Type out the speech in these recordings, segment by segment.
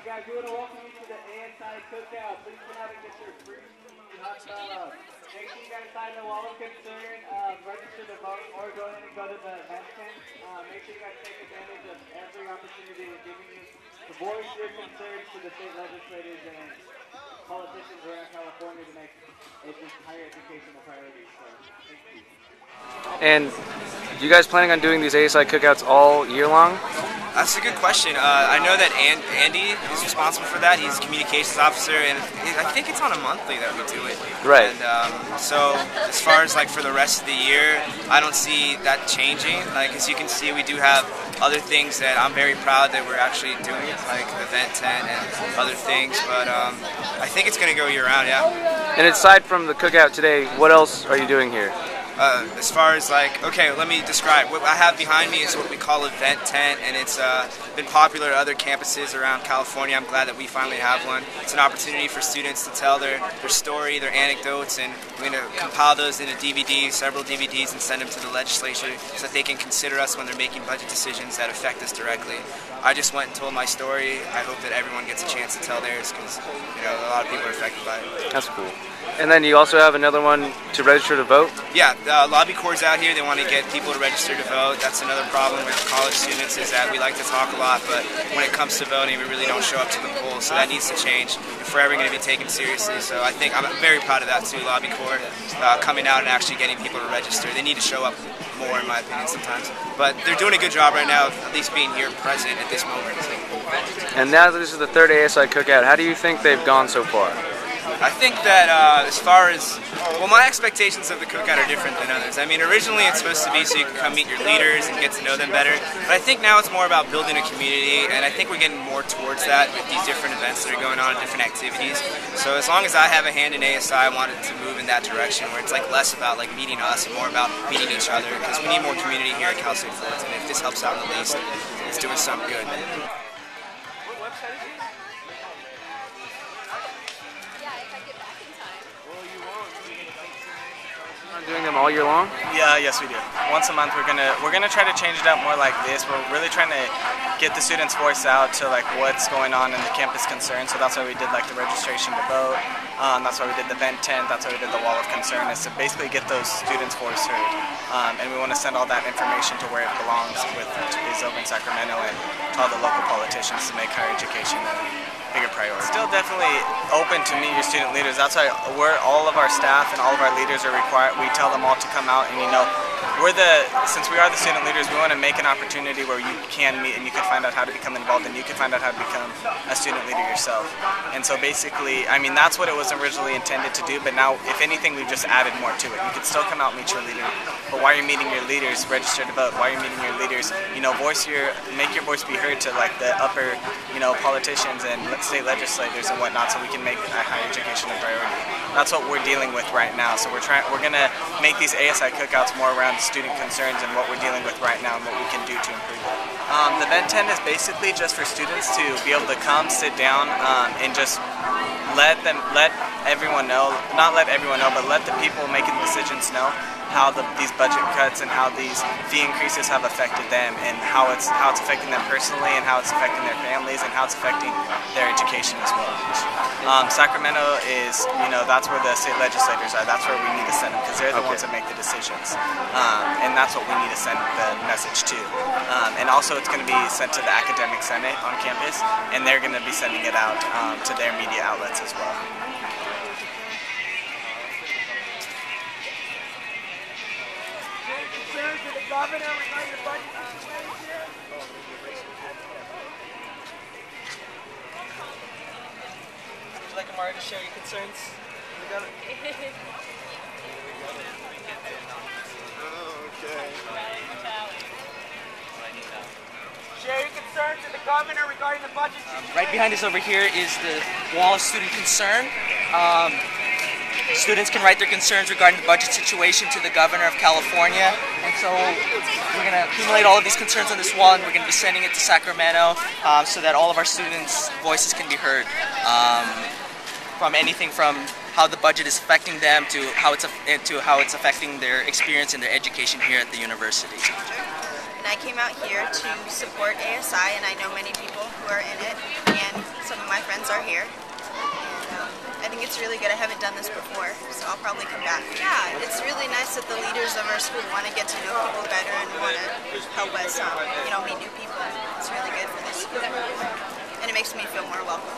Guys, we want to welcome you to the ASI Cookout. Please come out and get your free hot dog. Make sure you guys sign the wall of concern, register to vote, or go ahead and go to the event tent. Make sure you guys take advantage of every opportunity we're giving you to voice your concerns to the state legislators and politicians around California to make higher education a priority. So, thank you. And you guys planning on doing these ASI cookouts all year long? That's a good question. I know that Andy is responsible for that. He's communications officer, and I think it's on a monthly that we do it. Right. And so as far as like for the rest of the year, I don't see that changing. Like as you can see, we do have other things that I'm very proud that we're actually doing, like the event tent and other things. But I think it's going to go year round, yeah. And aside from the cookout today, what else are you doing here? As far as like, okay, let me describe. What I have behind me is what we call event tent, and it's been popular at other campuses around California. I'm glad that we finally have one. It's an opportunity for students to tell their story, their anecdotes, and we're going to compile those into DVDs, several DVDs, and send them to the legislature so that they can consider us when they're making budget decisions that affect us directly. I just went and told my story. I hope that everyone gets a chance to tell theirs because a lot of people are affected by it. That's cool. And then you also have another one to register to vote? Yeah, Lobby Corps out here, they want to get people to register to vote. That's another problem with college students is that we like to talk a lot, but when it comes to voting, we really don't show up to the polls, so that needs to change if we're ever going to be taken seriously. So I think I'm very proud of that too, Lobby Corps, coming out and actually getting people to register. They need to show up more, in my opinion, sometimes. But they're doing a good job right now, at least being here present at this moment. And now that this is the third ASI Cookout, how do you think they've gone so far? I think that as far as, well, my expectations of the cookout are different than others. I mean, originally it's supposed to be so you can come meet your leaders and get to know them better, but I think now it's more about building a community, and I think we're getting more towards that with these different events that are going on, different activities. So as long as I have a hand in ASI, I wanted to move in that direction where it's like less about like meeting us and more about meeting each other, because we need more community here at Cal State Fullerton, and if this helps out in the least, it's doing something good. Doing them all year long? Yeah, yes we do. Once a month we're gonna try to change it up more like this. We're really trying to get the students' voice out to like what's going on in the campus concern. So that's why we did like the registration to vote. That's why we did the event tent. That's why we did the wall of concern, is to basically get those students' voice heard. And we want to send all that information to where it belongs with is over in Sacramento and to all the local politicians to make higher education a bigger priority. Still definitely open to meet your student leaders. That's why all of our staff and all of our leaders are required. We tell them all to come out, and since we are the student leaders, we want to make an opportunity where you can meet and you can find out how to become involved and you can find out how to become a student leader yourself. And so basically, I mean, that's what it was originally intended to do, but now, if anything, we've just added more to it. You can still come out and meet your leader, but while you're meeting your leaders, register to vote. While you're meeting your leaders, make your voice be heard to like the upper, politicians and state legislators and whatnot, so we can make higher education a priority. That's what we're dealing with right now. So we're gonna make these ASI cookouts more around student concerns and what we're dealing with right now and what we can do to improve it. The event tent is basically just for students to be able to come, sit down, and just let everyone know, not let everyone know, but let the people making decisions know how these budget cuts and how these fee increases have affected them, and how it's affecting them personally, and how it's affecting their families, and how it's affecting their education as well. Sacramento is, that's where the state legislators are. That's where we need to send them, because they're the ones that make the decisions, and that's what we need to send the message to. And also, it's going to be sent to the academic senate on campus, and they're going to be sending it out to their media outlets as well. Governor, regarding the budget situation. Would you like Amari to share your concerns? Okay. Share your concerns to the governor regarding the budget situation. Right behind us over here is the wall of student concern. Students can write their concerns regarding the budget situation to the governor of California, and so we're going to accumulate all of these concerns on this wall, and we're going to be sending it to Sacramento so that all of our students' voices can be heard, from anything from how the budget is affecting them to how it's affecting their experience and their education here at the university. And I came out here to support ASI, and I know many people who are in it, and some of my friends are here. And I think it's really good. I haven't done this before, so I'll probably come back. Yeah, it's really nice that the leaders of our school want to get to know people better and want to help us, meet new people. It's really good for this school, and it makes me feel more welcome.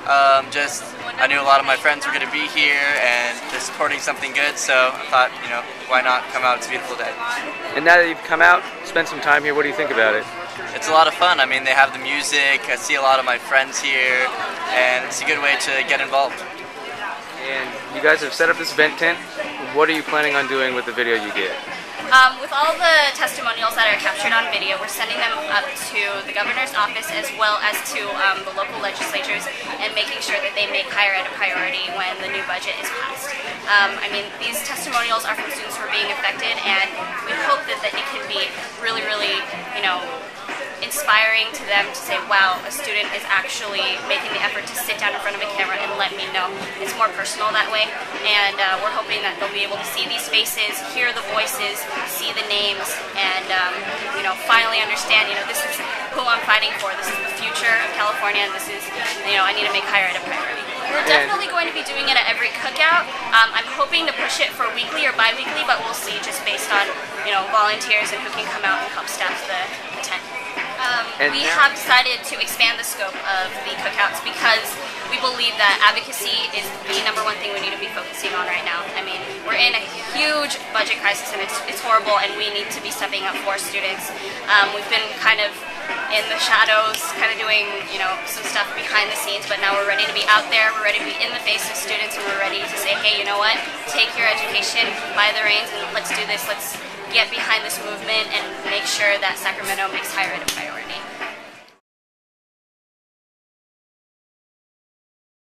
I knew a lot of my friends were going to be here and they're supporting something good, so I thought, why not come out? It's a beautiful day. And now that you've come out, spent some time here, what do you think about it? It's a lot of fun. I mean, they have the music, I see a lot of my friends here, and it's a good way to get involved. And you guys have set up this vent tent. What are you planning on doing with the video you get? With all the testimonials that are captured on video, we're sending them up to the governor's office as well as to the local legislatures and making sure that they make higher ed a priority when the new budget is passed. These testimonials are from students who are being affected, and we hope that it can be really, really, inspiring to them to say, wow, a student is actually making the effort to sit down in front of a camera and let me know. It's more personal that way, and we're hoping that they'll be able to see these faces, hear the voices, see the names, and finally understand, this is who I'm fighting for. This is the future of California, and this is, I need to make higher ed a priority. We're definitely going to be doing it at every cookout. I'm hoping to push it for weekly or bi-weekly, but we'll see just based on, volunteers and who can come out and help staff the tent. We have decided to expand the scope of the cookouts because we believe that advocacy is the #1 thing we need to be focusing on right now. We're in a huge budget crisis and it's horrible, and we need to be stepping up for students. We've been kind of in the shadows, kind of doing, some stuff behind the scenes, but now we're ready to be out there, we're ready to be in the face of students, and we're ready to say, hey, you know what, take your education by the reins and let's do this, let's get behind this movement and make sure that Sacramento makes higher ed a priority.